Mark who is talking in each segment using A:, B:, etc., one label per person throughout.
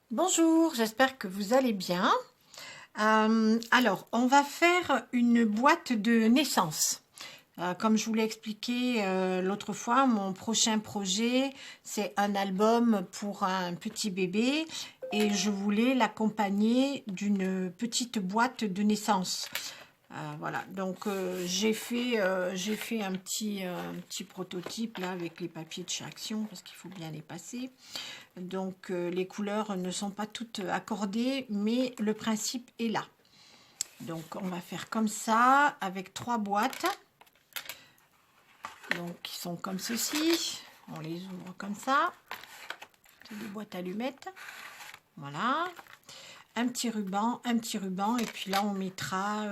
A: Bonjour, j'espère que vous allez bien. Alors, on va faire une boîte de naissance. Comme je vous l'ai expliqué l'autre fois, mon prochain projet, c'est un album pour un petit bébé et je voulais l'accompagner d'une petite boîte de naissance. Voilà, donc j'ai fait un petit prototype là avec les papiers de chez Action parce qu'il faut bien les passer. Donc les couleurs ne sont pas toutes accordées, mais le principe est là. Donc on va faire comme ça avec 3 boîtes. Donc qui sont comme ceci. On les ouvre comme ça. C'est des boîtes allumettes. Voilà. Un petit ruban, et puis là on mettra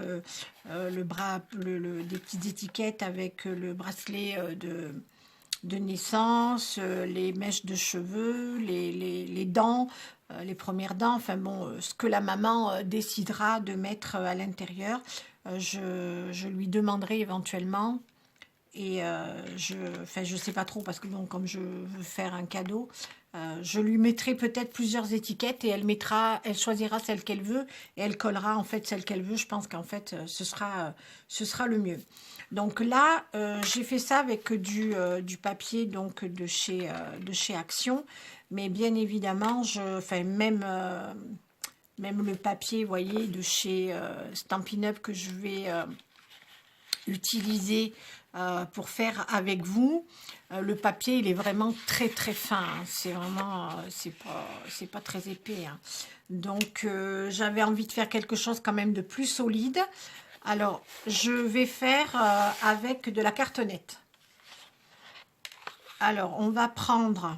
A: le bras, des petites étiquettes avec le bracelet de naissance, les mèches de cheveux, les dents, les premières dents, enfin bon, ce que la maman décidera de mettre à l'intérieur, je lui demanderai éventuellement. Et je sais pas trop parce que bon, comme je veux faire un cadeau, je lui mettrai peut-être plusieurs étiquettes et elle choisira celle qu'elle veut et elle collera en fait celle qu'elle veut. Je pense qu'en fait ce sera le mieux. Donc là, j'ai fait ça avec du papier donc de chez Action, mais bien évidemment, même le papier, vous voyez, de chez Stampin' Up que je vais utiliser pour faire avec vous. Le papier, il est vraiment très très fin. Hein. C'est vraiment, c'est pas très épais. Hein. Donc, j'avais envie de faire quelque chose quand même de plus solide. Alors, je vais faire avec de la cartonnette. Alors, on va prendre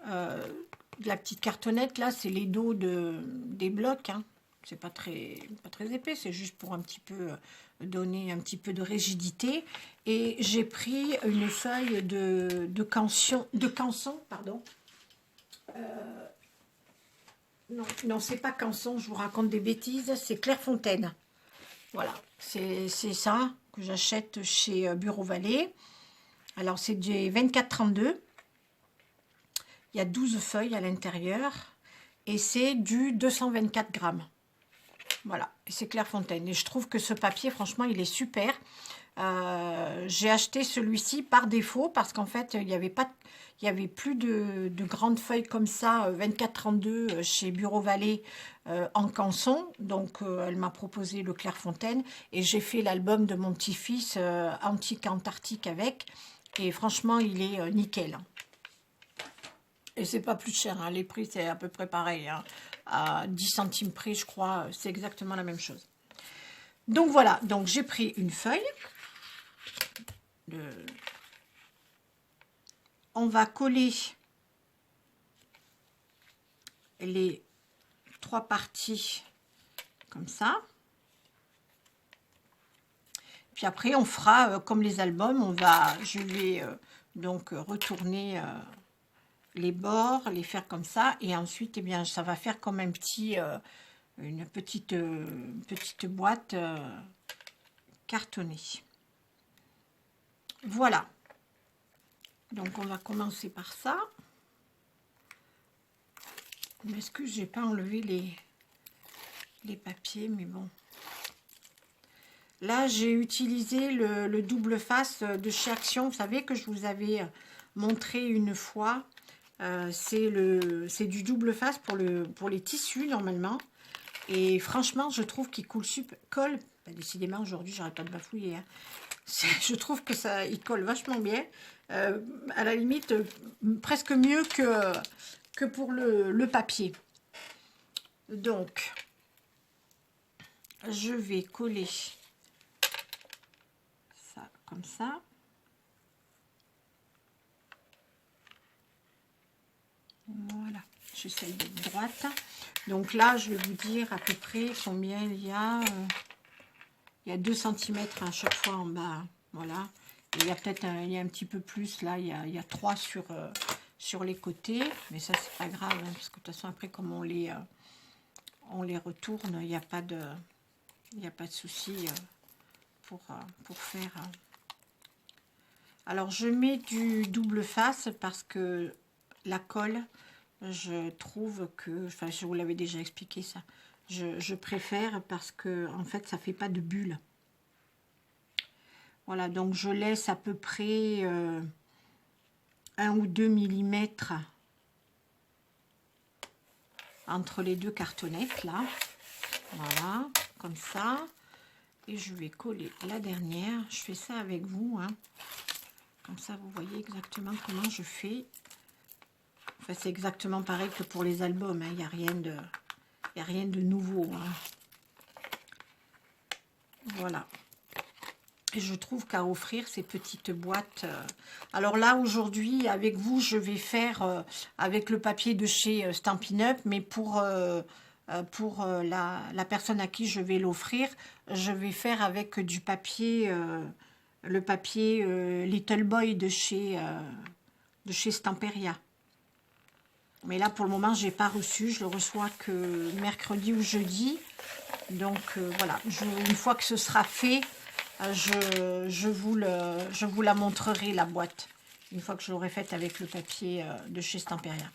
A: de la petite cartonnette. Là, c'est les dos des blocs. Hein. C'est pas très épais, c'est juste pour un petit peu donner un petit peu de rigidité. Et j'ai pris une feuille de canson, pardon. Non, c'est pas canson, je vous raconte des bêtises, c'est Clairefontaine. Voilà, c'est ça que j'achète chez Bureau Vallée. Alors, c'est du 24-32. Il y a 12 feuilles à l'intérieur et c'est du 224 grammes. Voilà, et c'est Clairefontaine. Et je trouve que ce papier, franchement, il est super. J'ai acheté celui-ci par défaut parce qu'en fait, il y avait plus de grandes feuilles comme ça, 24-32 chez Bureau Vallée en canson. Donc, elle m'a proposé le Clairefontaine et j'ai fait l'album de mon petit-fils Antique Antarctique avec. Et franchement, il est nickel. Et c'est pas plus cher, hein. Les prix c'est à peu près pareil, hein. À 10 centimes près, je crois, c'est exactement la même chose. Donc voilà, donc j'ai pris une feuille. On va coller les 3 parties comme ça. Puis après, on fera comme les albums, je vais donc retourner les bords, les faire comme ça, et ensuite, eh bien, ça va faire comme une petite boîte cartonnée. Voilà. Donc, on va commencer par ça. Est-ce que j'ai pas enlevé les papiers, mais bon. Là, j'ai utilisé le double face de chez Action. Vous savez que je vous avais montré une fois. C'est du double face pour les tissus, normalement. Et franchement, je trouve qu'il colle. Bah, décidément, aujourd'hui, j'arrête pas de bafouiller. Hein. Je trouve que ça, il colle vachement bien. À la limite, presque mieux que pour le papier. Donc, je vais coller ça comme ça. Voilà, j'essaye d'être droite. Donc là, je vais vous dire à peu près combien il y a. Il y a 2 cm à chaque fois en bas. Voilà. Et il y a peut-être un petit peu plus. Là, il y a 3 sur les côtés. Mais ça, c'est pas grave. Hein, parce que de toute façon, après, comme on les retourne, il n'y a pas de souci pour faire. Alors, je mets du double face parce que la colle je trouve que, enfin je vous l'avais déjà expliqué ça, je préfère parce que en fait ça fait pas de bulles. Voilà, donc je laisse à peu près 1 ou 2 millimètres entre les deux cartonnettes là. Voilà, comme ça. Et je vais coller la dernière. Je fais ça avec vous, hein. Comme ça, vous voyez exactement comment je fais. Enfin, c'est exactement pareil que pour les albums, hein. Il n'y a rien de nouveau, hein. Voilà. Et je trouve qu'à offrir ces petites boîtes... Alors là, aujourd'hui, avec vous, je vais faire avec le papier de chez Stampin' Up, mais pour la personne à qui je vais l'offrir, je vais faire avec du papier, le papier Little Boy de chez Stamperia. Mais là, pour le moment, je n'ai pas reçu. Je le reçois que mercredi ou jeudi. Donc, voilà. Une fois que ce sera fait, je vous la montrerai, la boîte. Une fois que je l'aurai faite avec le papier de chez Stamperia.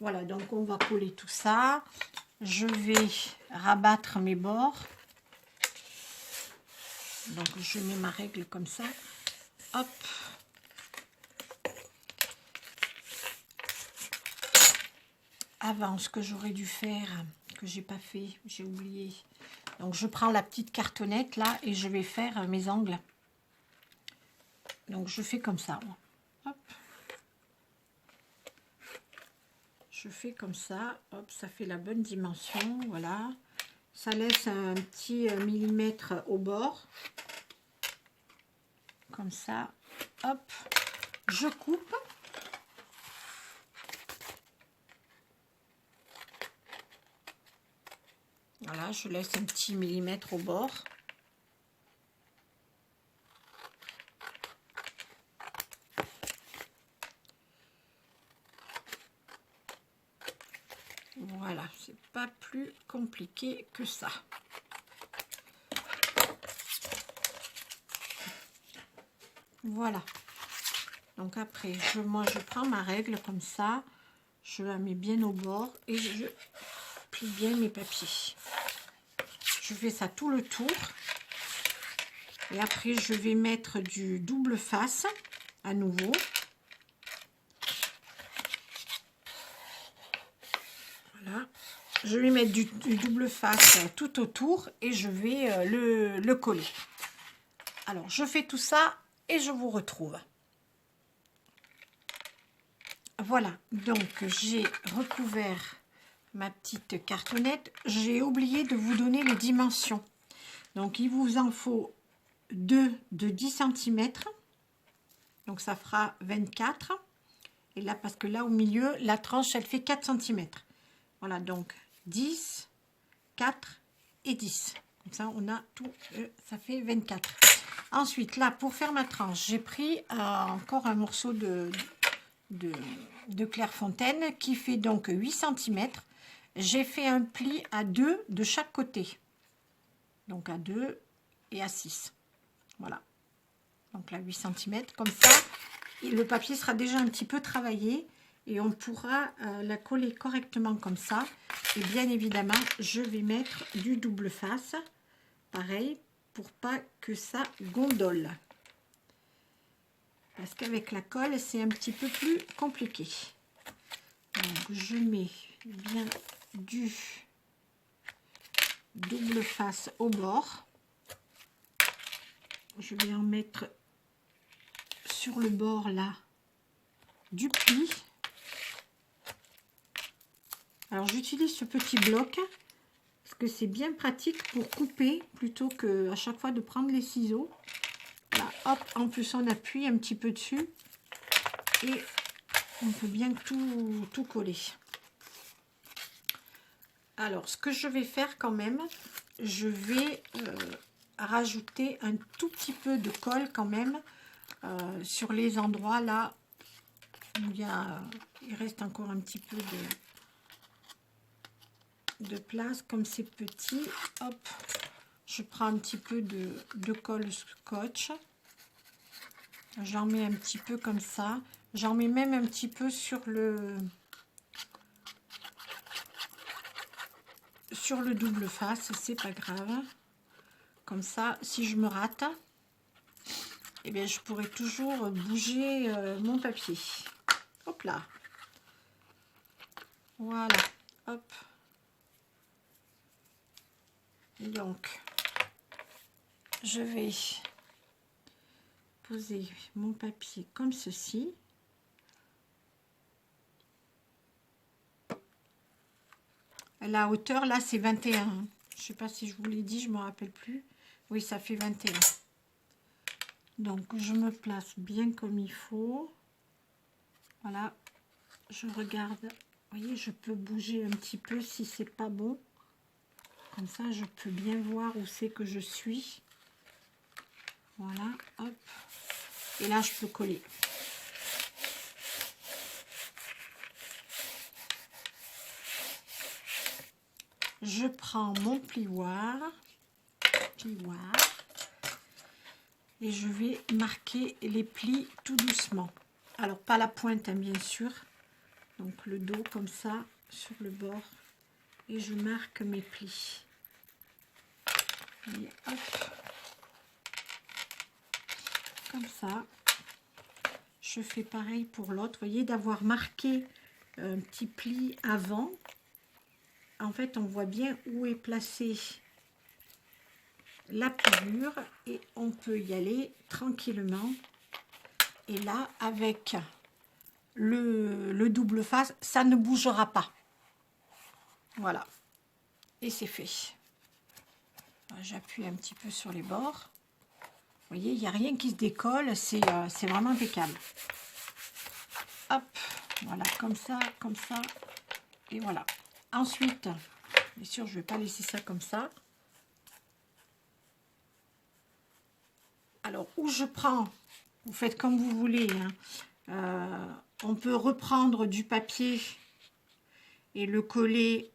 A: Voilà, donc on va coller tout ça. Je vais rabattre mes bords. Donc, je mets ma règle comme ça. Hop. Avant, ce que j'aurais dû faire, que j'ai pas fait, j'ai oublié. Donc, je prends la petite cartonnette là et je vais faire mes angles. Donc, je fais comme ça. Hop. Je fais comme ça. Hop, ça fait la bonne dimension. Voilà. Ça laisse un petit millimètre au bord. Comme ça. Hop. Je coupe. Voilà, je laisse un petit millimètre au bord. Voilà, c'est pas plus compliqué que ça. Voilà. Donc après, moi je prends ma règle comme ça, je la mets bien au bord et je plie bien mes papiers. Je fais ça tout le tour. Et après, je vais mettre du double face à nouveau. Voilà. Je vais mettre du double face tout autour et je vais le coller. Alors, je fais tout ça et je vous retrouve. Voilà, donc j'ai recouvert ma petite cartonnette. J'ai oublié de vous donner les dimensions. Donc, il vous en faut 2 de 10 cm. Donc, ça fera 24. Et là, parce que là, au milieu, la tranche, elle fait 4 cm. Voilà, donc 10, 4 et 10. Comme ça, on a tout, ça fait 24. Ensuite, là, pour faire ma tranche, j'ai pris encore un morceau de Clairefontaine qui fait donc 8 cm. J'ai fait un pli à 2 de chaque côté. Donc à 2 et à 6. Voilà. Donc là, 8 cm. Comme ça, le papier sera déjà un petit peu travaillé. Et on pourra la coller correctement comme ça. Et bien évidemment, je vais mettre du double face. Pareil, pour pas que ça gondole. Parce qu'avec la colle, c'est un petit peu plus compliqué. Donc, je mets bien du double face au bord. Je vais en mettre sur le bord là du pli. Alors j'utilise ce petit bloc parce que c'est bien pratique pour couper plutôt que à chaque fois de prendre les ciseaux. Là, hop, en plus on appuie un petit peu dessus et on peut bien tout coller. Alors ce que je vais faire quand même, je vais rajouter un tout petit peu de colle quand même sur les endroits là où il reste encore un petit peu de place. Comme c'est petit, hop, je prends un petit peu de colle scotch, j'en mets un petit peu comme ça, j'en mets même un petit peu sur le sur le double face, c'est pas grave. Comme ça, si je me rate, eh bien, je pourrais toujours bouger mon papier. Hop là. Voilà. Hop. Donc, je vais poser mon papier comme ceci. La hauteur, là, c'est 21. Je ne sais pas si je vous l'ai dit, je ne me rappelle plus. Oui, ça fait 21. Donc, je me place bien comme il faut. Voilà. Je regarde. Vous voyez, je peux bouger un petit peu si c'est pas bon. Comme ça, je peux bien voir où c'est que je suis. Voilà, hop. Et là, je peux coller. Je prends mon plioir. Et je vais marquer les plis tout doucement. Alors, pas la pointe, hein, bien sûr. Donc, le dos comme ça, sur le bord. Et je marque mes plis. Et hop. Comme ça. Je fais pareil pour l'autre. Vous voyez, d'avoir marqué un petit pli avant. En fait, on voit bien où est placée la pliure et on peut y aller tranquillement. Et là, avec le double face, ça ne bougera pas. Voilà. Et c'est fait. J'appuie un petit peu sur les bords. Vous voyez, il n'y a rien qui se décolle. C'est vraiment impeccable. Hop. Voilà, comme ça. Et voilà. Ensuite, bien sûr, je ne vais pas laisser ça comme ça. Alors, où je prends, vous faites comme vous voulez. Hein. On peut reprendre du papier et le coller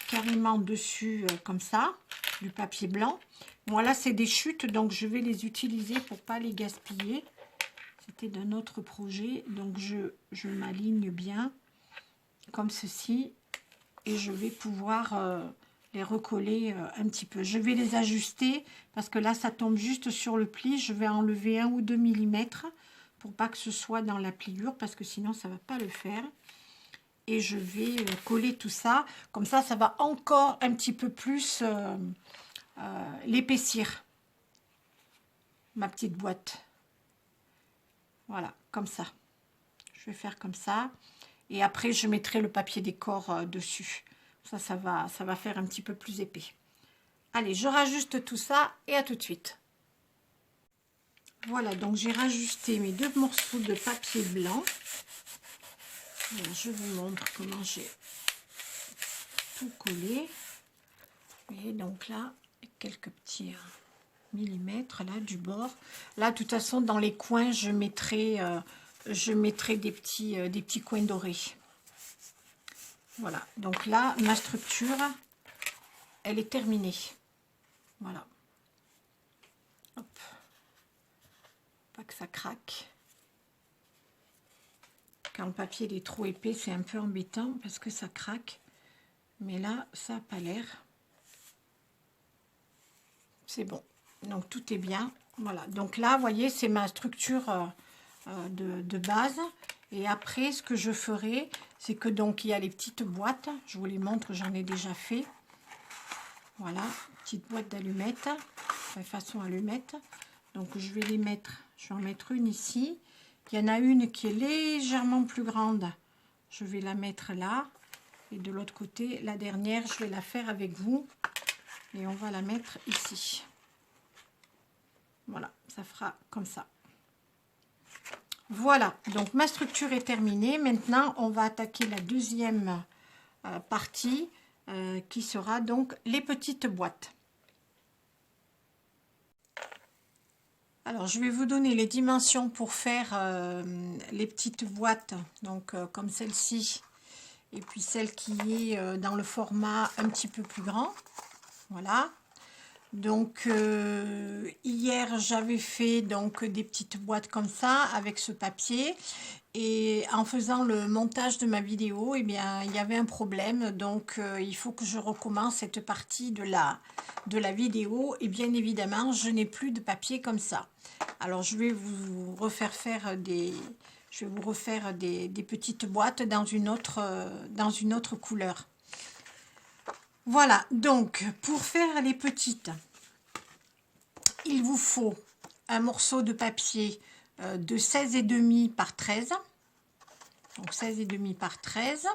A: carrément dessus comme ça, du papier blanc. Moi, là, c'est des chutes, donc je vais les utiliser pour ne pas les gaspiller. C'était d'un autre projet, donc je m'aligne bien, comme ceci. Et je vais pouvoir les recoller un petit peu. Je vais les ajuster parce que là, ça tombe juste sur le pli. Je vais enlever 1 ou 2 mm pour pas que ce soit dans la pliure parce que sinon, ça ne va pas le faire. Et je vais coller tout ça. Comme ça, ça va encore un petit peu plus l'épaissir. Ma petite boîte. Voilà, comme ça. Je vais faire comme ça. Et après, je mettrai le papier décor dessus. Ça va faire un petit peu plus épais. Allez, je rajuste tout ça et à tout de suite. Voilà, donc j'ai rajusté mes 2 morceaux de papier blanc. Voilà, je vous montre comment j'ai tout collé. Et donc là, quelques petits millimètres là du bord. Là, de toute façon, dans les coins, je mettrai des petits coins dorés. Voilà, donc là, ma structure, elle est terminée. Voilà. Hop. Pas que ça craque. Quand le papier il est trop épais, c'est un peu embêtant parce que ça craque. Mais là, ça n'a pas l'air. C'est bon. Donc, tout est bien. Voilà. Donc là, vous voyez, c'est ma structure de base. Et après, ce que je ferai, c'est que donc, il y a les petites boîtes. Je vous les montre, j'en ai déjà fait. Voilà, petite boîte d'allumettes, façon allumette. Donc, je vais les mettre, je vais en mettre une ici. Il y en a une qui est légèrement plus grande. Je vais la mettre là. Et de l'autre côté, la dernière, je vais la faire avec vous. Et on va la mettre ici. Voilà, ça fera comme ça. Voilà, donc ma structure est terminée. Maintenant, on va attaquer la deuxième partie qui sera donc les petites boîtes. Alors, je vais vous donner les dimensions pour faire les petites boîtes, donc comme celle-ci, et puis celle qui est dans le format un petit peu plus grand. Voilà. Donc hier j'avais fait donc des petites boîtes comme ça avec ce papier, et en faisant le montage de ma vidéo, eh bien il y avait un problème, donc il faut que je recommence cette partie de la vidéo, et bien évidemment je n'ai plus de papier comme ça. Alors je vais vous refaire faire des petites boîtes dans une autre couleur. Voilà, donc pour faire les petites, il vous faut un morceau de papier de 16,5 par 13. Donc 16,5 par 13.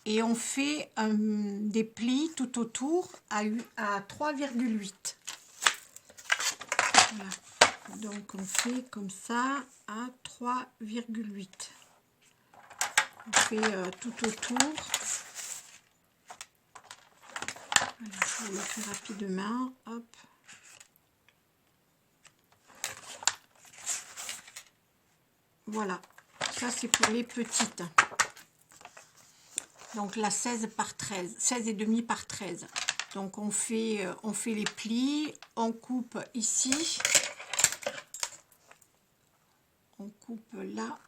A: Et on fait des plis tout autour à 3,8. Voilà. Donc on fait comme ça à 3,8. On fait tout autour. Voilà, je vous le fais rapidement. Hop. Voilà, ça c'est pour les petites. Donc la 16 par 13, 16,5 par 13. Donc on fait les plis, on coupe ici, on coupe là,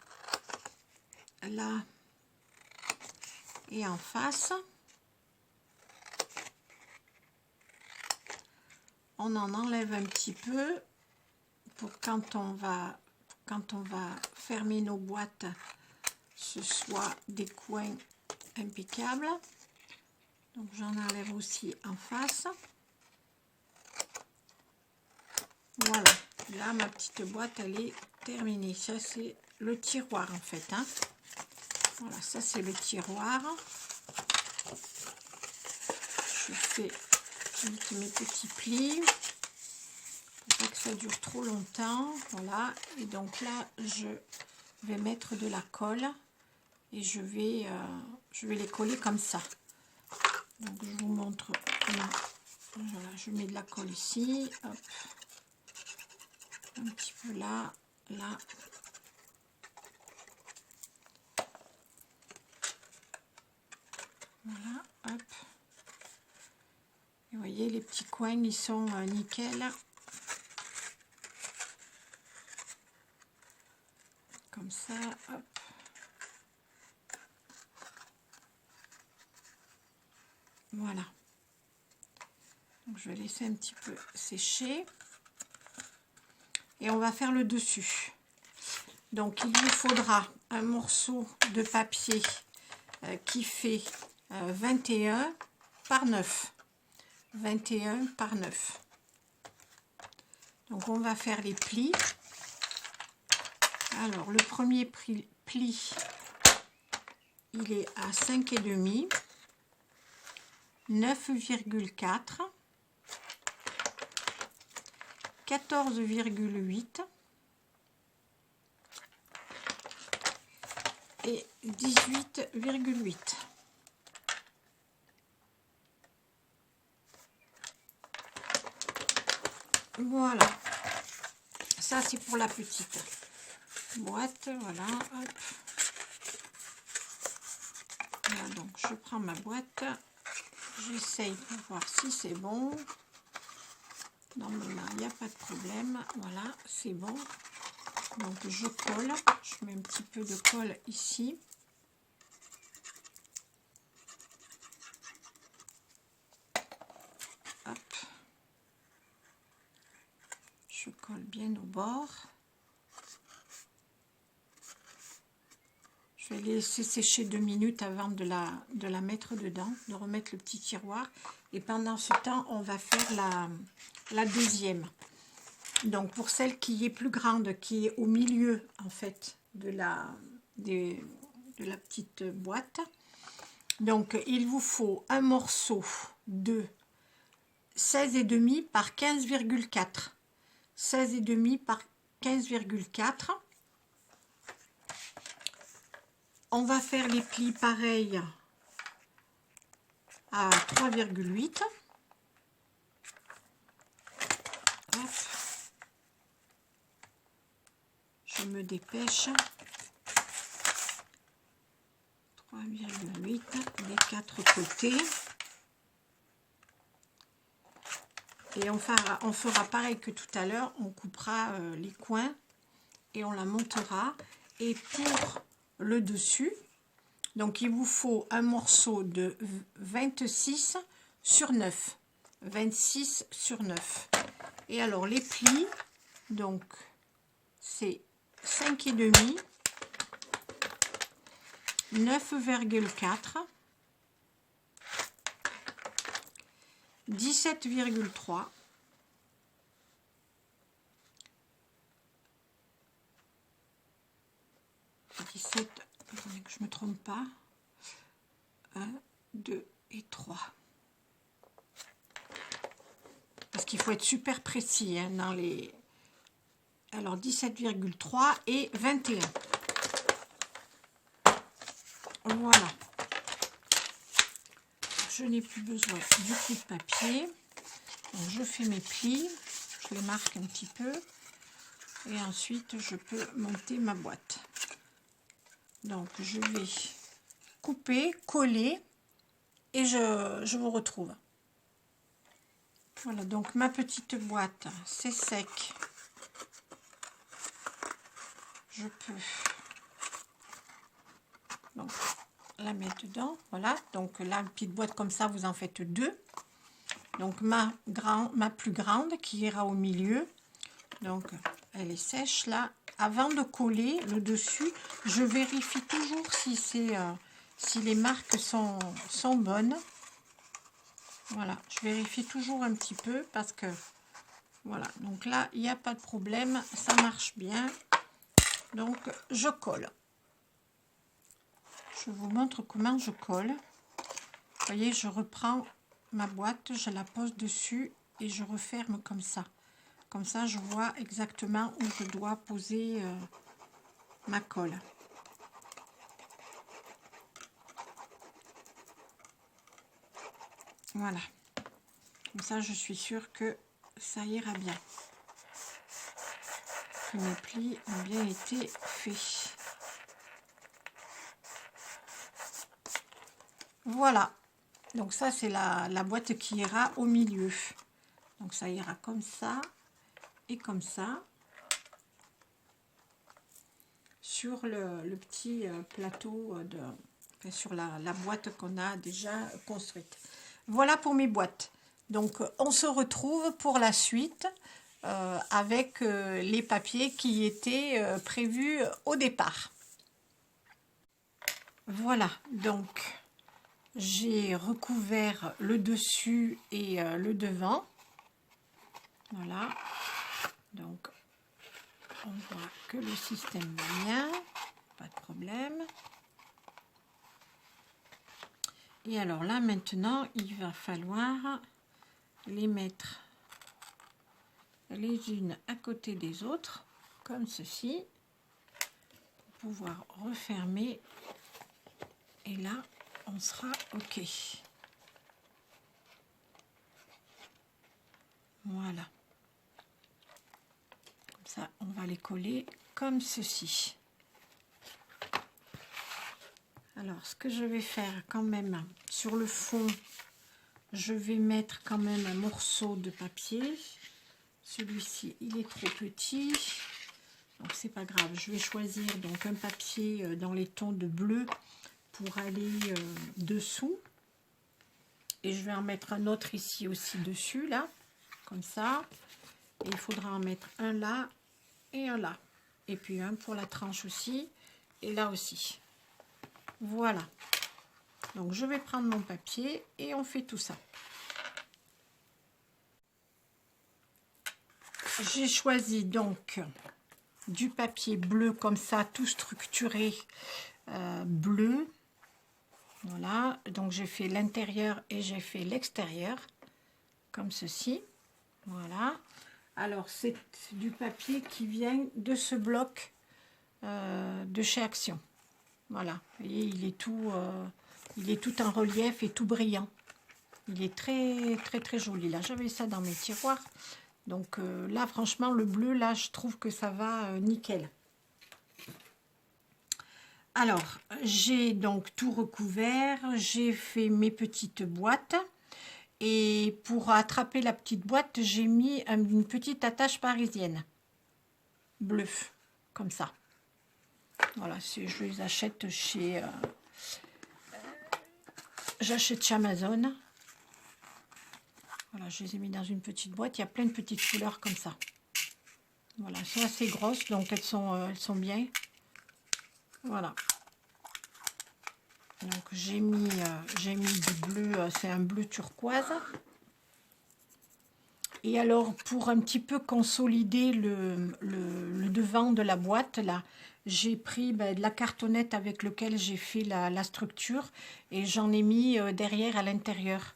A: là et en face. On en enlève un petit peu pour quand on va fermer nos boîtes, ce soit des coins impeccables. Donc j'en enlève aussi en face. Voilà, là ma petite boîte elle est terminée. Ça c'est le tiroir en fait, hein. Voilà, ça c'est le tiroir. Je fais mes petits plis pour pas que ça dure trop longtemps. Voilà, et donc là je vais mettre de la colle et je vais les coller comme ça. Donc je vous montre comment. Voilà, je mets de la colle ici, hop, un petit peu là, là. Voilà, hop. Et vous voyez, les petits coins, ils sont nickel. Comme ça, hop. Voilà. Donc je vais laisser un petit peu sécher. Et on va faire le dessus. Donc il vous faudra un morceau de papier qui fait 21 par 9. 21 par 9. Donc on va faire les plis. Alors le premier pli, il est à 5,5, 9,4, 14,8 et 18,8. Voilà, ça c'est pour la petite boîte. Voilà, hop. Voilà, donc je prends ma boîte, j'essaye pour voir si c'est bon. Normalement il n'y a pas de problème. Voilà, c'est bon. Donc je colle, je mets un petit peu de colle ici. Hop. Je colle bien au bord. Je vais laisser sécher 2 minutes avant de la mettre dedans, de remettre le petit tiroir. Et pendant ce temps, on va faire la deuxième. Donc pour celle qui est plus grande, qui est au milieu en fait de la petite boîte. Donc il vous faut un morceau de 16,5 par 15,4. 16,5 par 15,4. On va faire les plis pareils à 3,8. Je me dépêche. 3,8 des 4 côtés. Et on fera pareil que tout à l'heure, on coupera les coins et on la montera. Et pour le dessus, donc il vous faut un morceau de 26 sur 9. 26 sur 9. Et alors les plis, donc c'est 5,5, 9,4, 17,3, 17, attendez que je ne me trompe pas, 1, 2 et 3. Parce qu'il faut être super précis hein, dans les... Alors 17,3 et 21. Voilà. Je n'ai plus besoin du coup de papier. Donc je fais mes plis. Je les marque un petit peu. Et ensuite je peux monter ma boîte. Donc je vais couper, coller. Et je vous retrouve. Voilà, donc ma petite boîte, c'est sec. Je peux donc la mettre dedans. Voilà, donc là, une petite boîte comme ça, vous en faites deux. Donc ma plus grande qui ira au milieu. Donc elle est sèche là. Avant de coller le dessus, je vérifie toujours si si les marques sont bonnes. Voilà, je vérifie toujours un petit peu parce que voilà, donc là il n'y a pas de problème, ça marche bien. Donc je colle. Je vous montre comment je colle. Vous voyez, je reprends ma boîte, je la pose dessus et je referme comme ça. Comme ça, je vois exactement où je dois poser ma colle. Voilà. Comme ça, je suis sûre que ça ira bien. Que mes plis ont bien été faits. Voilà. Donc ça, c'est la boîte qui ira au milieu. Donc ça ira comme ça et comme ça. Sur le petit plateau, sur la boîte qu'on a déjà construite. Voilà pour mes boîtes. Donc on se retrouve pour la suite avec les papiers qui étaient prévus au départ. Voilà, donc j'ai recouvert le dessus et le devant. Voilà, donc on voit que le système va bien, pas de problème. Et alors là maintenant il va falloir les mettre les unes à côté des autres comme ceci pour pouvoir refermer, et là on sera ok. Voilà, comme ça on va les coller comme ceci. Alors ce que je vais faire quand même sur le fond, je vais mettre quand même un morceau de papier. Celui-ci il est trop petit, donc c'est pas grave, je vais choisir donc un papier dans les tons de bleu pour aller dessous, et je vais en mettre un autre ici aussi dessus là, comme ça, et il faudra en mettre un là et un là, et puis un pour la tranche aussi, et là aussi. Voilà, donc je vais prendre mon papier et on fait tout ça. J'ai choisi donc du papier bleu comme ça, tout structuré bleu. Voilà, donc j'ai fait l'intérieur et j'ai fait l'extérieur comme ceci. Voilà, alors c'est du papier qui vient de ce bloc de chez Action. Voilà, vous voyez, il est tout en relief et tout brillant. Il est très joli. Là, j'avais ça dans mes tiroirs. Donc là, franchement, le bleu, là, je trouve que ça va nickel. Alors, j'ai donc tout recouvert. J'ai fait mes petites boîtes. Et pour attraper la petite boîte, j'ai mis une petite attache parisienne. Bleue, comme ça. Voilà, je les achète chez... j'achète chez Amazon. Voilà, je les ai mis dans une petite boîte. Il y a plein de petites couleurs comme ça. Voilà, elles sont assez grosses, donc elles sont bien. Voilà. Donc j'ai mis du bleu, c'est un bleu turquoise. Et alors, pour un petit peu consolider le devant de la boîte, là, j'ai pris de la cartonnette avec laquelle j'ai fait la structure et j'en ai mis derrière à l'intérieur.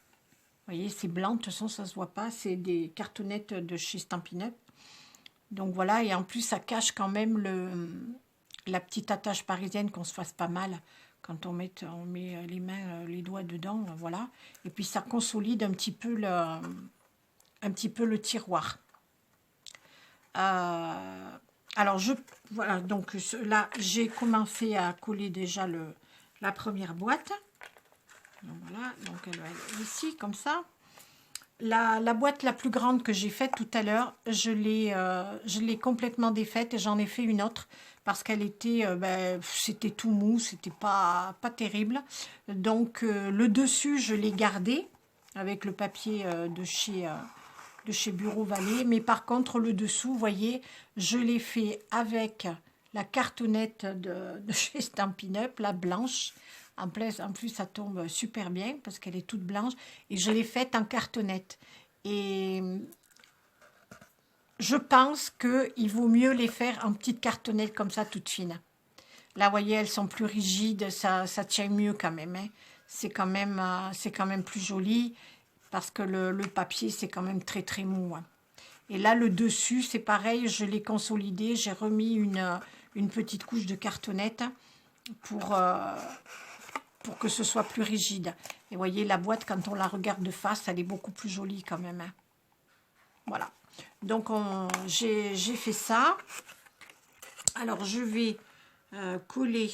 A: Vous voyez, c'est blanc, de toute façon, ça ne se voit pas. C'est des cartonnettes de chez Stampin' Up. Donc voilà, et en plus, ça cache quand même la petite attache parisienne, qu'on se fasse pas mal quand on met les mains, les doigts dedans, voilà. Et puis, ça consolide un petit peu le tiroir. Alors, voilà, donc là, j'ai commencé à coller déjà la première boîte. Donc, voilà, donc elle va être ici, comme ça. La boîte la plus grande que j'ai faite tout à l'heure, je l'ai complètement défaite et j'en ai fait une autre parce qu'elle était, c'était tout mou, c'était pas terrible. Donc, le dessus, je l'ai gardé avec le papier de chez Bureau Vallée, mais par contre le dessous, vous voyez, je l'ai fait avec la cartonnette de chez Stampin' Up, la blanche. En plus, ça tombe super bien parce qu'elle est toute blanche et je l'ai faite en cartonnette. Et je pense qu'il vaut mieux les faire en petites cartonnettes comme ça, toutes fines. Là, vous voyez, elles sont plus rigides, ça tient mieux quand même. Hein. C'est quand même plus joli. Parce que le papier, c'est quand même très très mou. Hein. Et là, le dessus, c'est pareil, je l'ai consolidé. J'ai remis une petite couche de cartonnette pour que ce soit plus rigide. Et vous voyez, la boîte, quand on la regarde de face, elle est beaucoup plus jolie quand même. Hein. Voilà. Donc, j'ai fait ça. Alors, je vais coller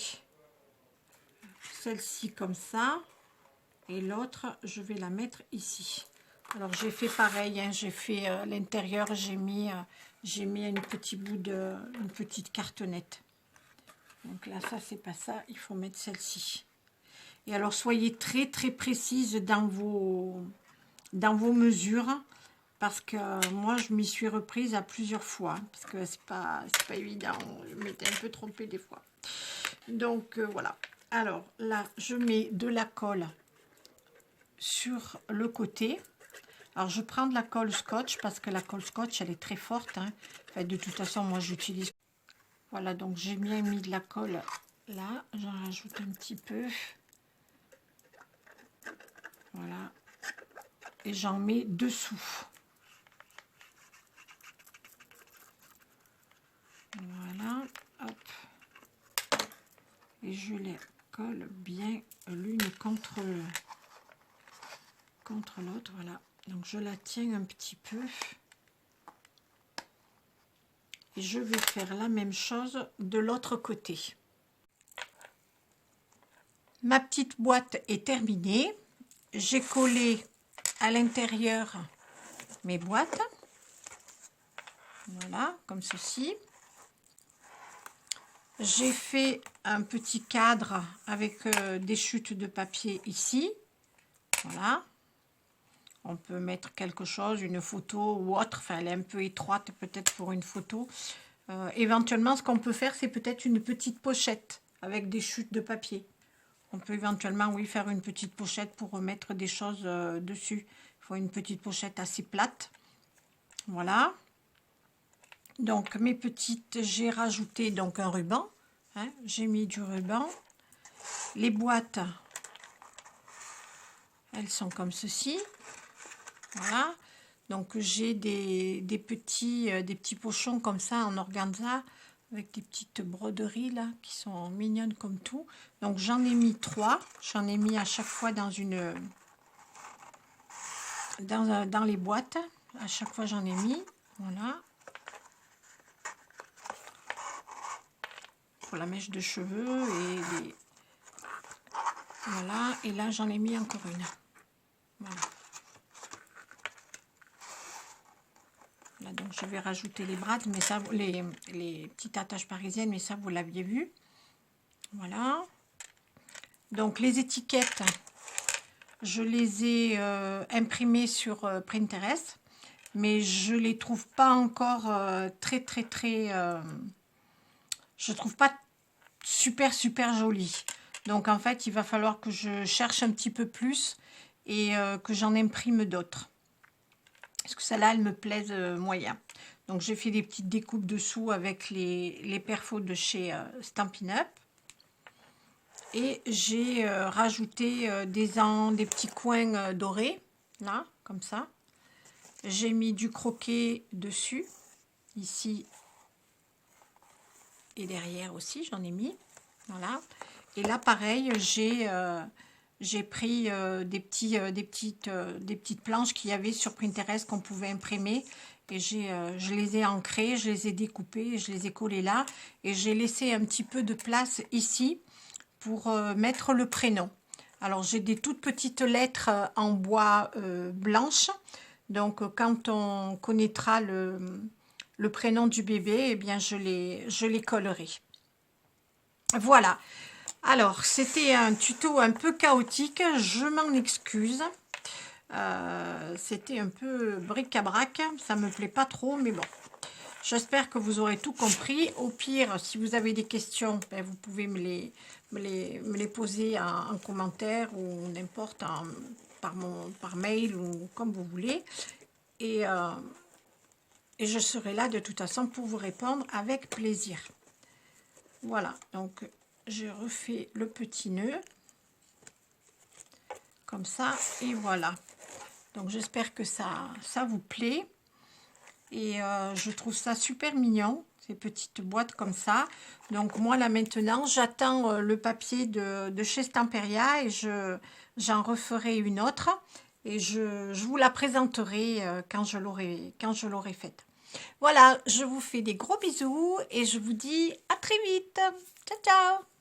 A: celle-ci comme ça. Et l'autre, je vais la mettre ici. Alors, j'ai fait pareil. Hein, j'ai fait l'intérieur, j'ai mis un petit bout une petite cartonnette. Donc là, ça, c'est pas ça. Il faut mettre celle-ci. Et alors, soyez très, très précise dans vos mesures. Parce que moi, je m'y suis reprise à plusieurs fois. Parce que c'est pas évident. Je m'étais un peu trompée des fois. Donc, voilà. Alors, là, je mets de la colle sur le côté. Alors je prends de la colle scotch parce que la colle scotch elle est très forte. Hein. Enfin, de toute façon moi j'utilise. Voilà, donc j'ai bien mis de la colle là. J'en rajoute un petit peu. Voilà. Et j'en mets dessous. Voilà. Hop. Et je les colle bien l'une contre l'autre, voilà. Donc je la tiens un petit peu. Et je vais faire la même chose de l'autre côté. Ma petite boîte est terminée. J'ai collé à l'intérieur mes boîtes. Voilà, comme ceci. J'ai fait un petit cadre avec des chutes de papier ici. Voilà. On peut mettre quelque chose, une photo ou autre. Enfin, elle est un peu étroite peut-être pour une photo. Éventuellement, ce qu'on peut faire, c'est peut-être une petite pochette avec des chutes de papier. On peut éventuellement, oui, faire une petite pochette pour remettre des choses dessus. Il faut une petite pochette assez plate. Voilà. Donc, mes petites, j'ai rajouté donc un ruban. Hein, j'ai mis du ruban. Les boîtes, elles sont comme ceci. Voilà, donc j'ai des petits pochons comme ça en organza avec des petites broderies là qui sont mignonnes comme tout. Donc j'en ai mis 3, j'en ai mis à chaque fois dans les boîtes. À chaque fois j'en ai mis, voilà. Pour la mèche de cheveux et voilà. Et là j'en ai mis encore une. Voilà. je vais rajouter les brades, mais ça, les petites attaches parisiennes, mais ça, vous l'aviez vu. Voilà. Donc, les étiquettes, je les ai imprimées sur Pinterest, mais je les trouve pas encore très, je trouve pas super jolies. Donc, en fait, il va falloir que je cherche un petit peu plus et que j'en imprime d'autres. Parce que celle-là, elle me plaise moyen. Donc, j'ai fait des petites découpes dessous avec les perfos de chez Stampin' Up. Et j'ai rajouté des petits coins dorés, là, comme ça. J'ai mis du croquet dessus, ici et derrière aussi, j'en ai mis. Voilà. Et là, pareil, j'ai pris des petites planches qu'il y avait sur Pinterest qu'on pouvait imprimer. Et je les ai ancrées, je les ai découpées, je les ai collées là. Et j'ai laissé un petit peu de place ici pour mettre le prénom. Alors, j'ai des toutes petites lettres en bois blanche. Donc, quand on connaîtra le prénom du bébé, eh bien, je les collerai. Voilà. Alors, c'était un tuto un peu chaotique. Je m'en excuse. C'était un peu bric-à-brac. Ça me plaît pas trop, mais bon. J'espère que vous aurez tout compris. Au pire, si vous avez des questions, ben, vous pouvez me les poser en commentaire ou n'importe, par mail ou comme vous voulez. Et je serai là de toute façon pour vous répondre avec plaisir. Voilà, donc je refais le petit nœud. Comme ça, et voilà. Donc j'espère que ça vous plaît. Et je trouve ça super mignon, ces petites boîtes comme ça. Donc moi là maintenant, j'attends le papier de chez Stamperia et j'en referai une autre. Et je vous la présenterai quand je l'aurai faite. Voilà, je vous fais des gros bisous et je vous dis à très vite. Ciao, ciao!